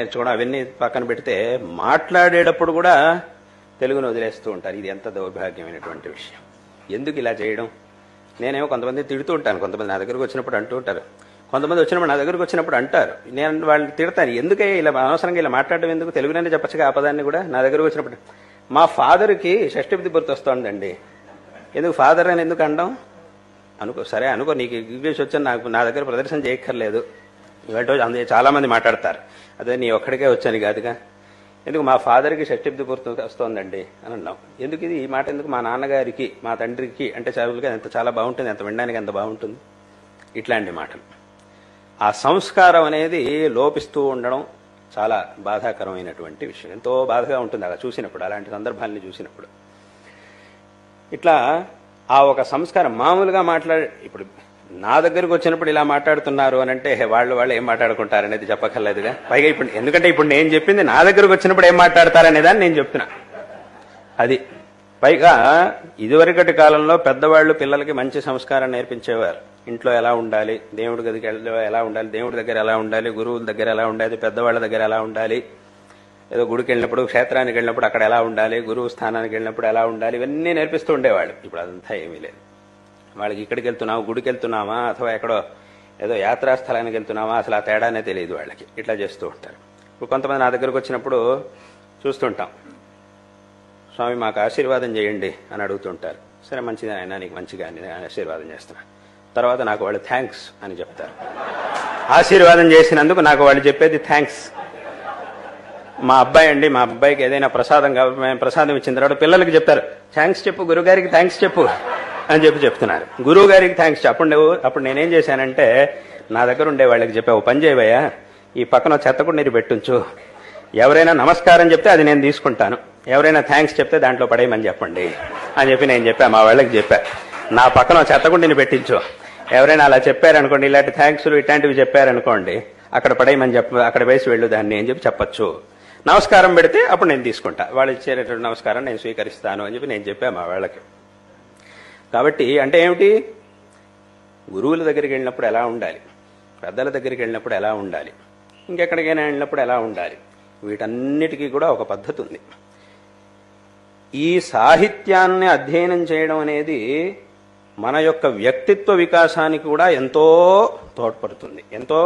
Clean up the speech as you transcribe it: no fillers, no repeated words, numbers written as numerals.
నేర్చుకోవడం అవన్నీ పక్కన పెడితే మాట్లాడేటప్పుడు కూడా తెలుగును వదిలేస్తూ ఉంటారు. ఇది ఎంత దౌర్భాగ్యమైనటువంటి విషయం. ఎందుకు ఇలా చేయడం? నేనేమో కొంతమంది తిడుతూ ఉంటాను, కొంతమంది నా దగ్గరకు వచ్చినప్పుడు అంటూ ఉంటారు, కొంతమంది వచ్చినప్పుడు నా దగ్గరకు వచ్చినప్పుడు అంటారు, నేను వాళ్ళని తిడతాను, ఎందుకే ఇలా అనవసరంగా ఇలా మాట్లాడడం ఎందుకు, తెలుగులోనే చెప్పచ్చుగా ఆ పదాన్ని కూడా. నా దగ్గరకు వచ్చినప్పుడు మా ఫాదర్కి షష్ఠి పూర్తి వస్తుందండి, ఎందుకు ఫాదర్ అని ఎందుకు అనడం? అనుకో, సరే అనుకో, నీకు ఇంగ్లీష్ వచ్చని నా దగ్గర ప్రదర్శన చేయక్కర్లేదు, ఇవాళ అందుకే చాలామంది మాట్లాడతారు, అదే నీ ఒక్కడికే వచ్చాను కాదుగా, ఎందుకు మా ఫాదర్కి షష్ఠి పూర్తి వస్తోందండి అని అన్నాం. ఎందుకు ఇది, ఈ మాట ఎందుకు? మా నాన్నగారికి, మా తండ్రికి అంటే చదువులుగా ఎంత చాలా బాగుంటుంది, ఎంత వినడానికి ఎంత బాగుంటుంది. ఇట్లాంటి మాటలు, ఆ సంస్కారం అనేది లోపిస్తూ ఉండడం చాలా బాధాకరమైనటువంటి విషయం. ఎంతో బాధగా ఉంటుంది అలా చూసినప్పుడు, అలాంటి సందర్భాలని చూసినప్పుడు. ఇట్లా ఆ ఒక సంస్కారం మామూలుగా ఇప్పుడు నా దగ్గరకు వచ్చినప్పుడు ఇలా మాట్లాడుతున్నారు అని అంటే వాళ్ళు ఏం మాట్లాడుకుంటారనేది చెప్పక్కర్లేదుగా. పైగా ఇప్పుడు ఎందుకంటే ఇప్పుడు నేను చెప్పింది నా దగ్గరకు వచ్చినప్పుడు ఏం మాట్లాడతారనేదాన్ని నేను చెప్తున్నా. అది పైగా ఇదివరకటి కాలంలో పెద్దవాళ్ళు పిల్లలకి మంచి సంస్కారం నేర్పించేవారు. ఇంట్లో ఎలా ఉండాలి, దేవుడి గదికి ఎలా ఉండాలి, దేవుడి దగ్గర ఎలా ఉండాలి, గురువుల దగ్గర ఎలా ఉండాలి, పెద్దవాళ్ళ దగ్గర ఎలా ఉండాలి, ఏదో గుడికి వెళ్ళినప్పుడు, క్షేత్రానికి వెళ్ళినప్పుడు అక్కడ ఎలా ఉండాలి, గురువు స్థానానికి వెళ్ళినప్పుడు ఎలా ఉండాలి, ఇవన్నీ నేర్పిస్తూ ఉండేవాళ్ళు. ఇప్పుడు అదంతా ఏమీ లేదు. వాళ్ళకి ఇక్కడికి వెళ్తున్నావు, గుడికి వెళ్తున్నామా, అథవా ఎక్కడో ఏదో యాత్రాస్థలానికి వెళ్తున్నామా, అసలు ఆ తేడానే తెలియదు వాళ్ళకి. ఇట్లా చేస్తూ ఉంటారు. ఇప్పుడు కొంతమంది నా దగ్గరకు వచ్చినప్పుడు చూస్తుంటాం, స్వామి మాకు ఆశీర్వాదం చేయండి అని అడుగుతుంటారు. సరే మంచిది ఆయన, నీకు మంచిగా ఆశీర్వాదం చేస్తున్నా. తర్వాత నాకు వాళ్ళు థ్యాంక్స్ అని చెప్తారు. ఆశీర్వాదం చేసినందుకు నాకు వాళ్ళు చెప్పేది థ్యాంక్స్. మా అబ్బాయి అండి, మా అబ్బాయికి ఏదైనా ప్రసాదం కాబట్టి మేము ప్రసాదం ఇచ్చిన తర్వాత పిల్లలకి చెప్తారు, థ్యాంక్స్ చెప్పు, గురుగారికి థ్యాంక్స్ చెప్పు అని చెప్తున్నారు. గురువు గారికి థ్యాంక్స్. అప్పుడు నేనేం చేశానంటే నా దగ్గర ఉండే వాళ్ళకి చెప్పా, ఓ పని చేయవయ్యా, ఈ పక్కన చెత్తకుండా నీరు పెట్టుంచు, ఎవరైనా నమస్కారం చెప్తే అది నేను తీసుకుంటాను, ఎవరైనా థ్యాంక్స్ చెప్తే దాంట్లో పడేయమని చెప్పండి అని నేను చెప్పా. మా వాళ్ళకి చెప్పా, నా పక్కన చెత్తకుండిని పెట్టించు, ఎవరైనా అలా చెప్పారనుకోండి, ఇలాంటి థ్యాంక్స్లు ఇట్లాంటివి చెప్పారనుకోండి, అక్కడ పడేయమని అక్కడ వేసి వెళ్ళు దాన్ని అని చెప్పచ్చు. నమస్కారం పెడితే అప్పుడు నేను తీసుకుంటా, వాళ్ళు ఇచ్చేటటువంటి నమస్కారం నేను స్వీకరిస్తాను అని నేను చెప్పా మా వాళ్ళకి. కాబట్టి అంటే ఏమిటి, గురువుల దగ్గరికి వెళ్ళినప్పుడు ఎలా ఉండాలి, పెద్దల దగ్గరికి వెళ్ళినప్పుడు ఎలా ఉండాలి, ఇంకెక్కడికైనా వెళ్ళినప్పుడు ఎలా ఉండాలి, వీటన్నిటికీ కూడా ఒక పద్ధతి ఉంది. ఈ సాహిత్యాన్ని అధ్యయనం చేయడం అనేది మన యొక్క వ్యక్తిత్వ వికాసానికి కూడా ఎంతో తోడ్పడుతుంది, ఎంతో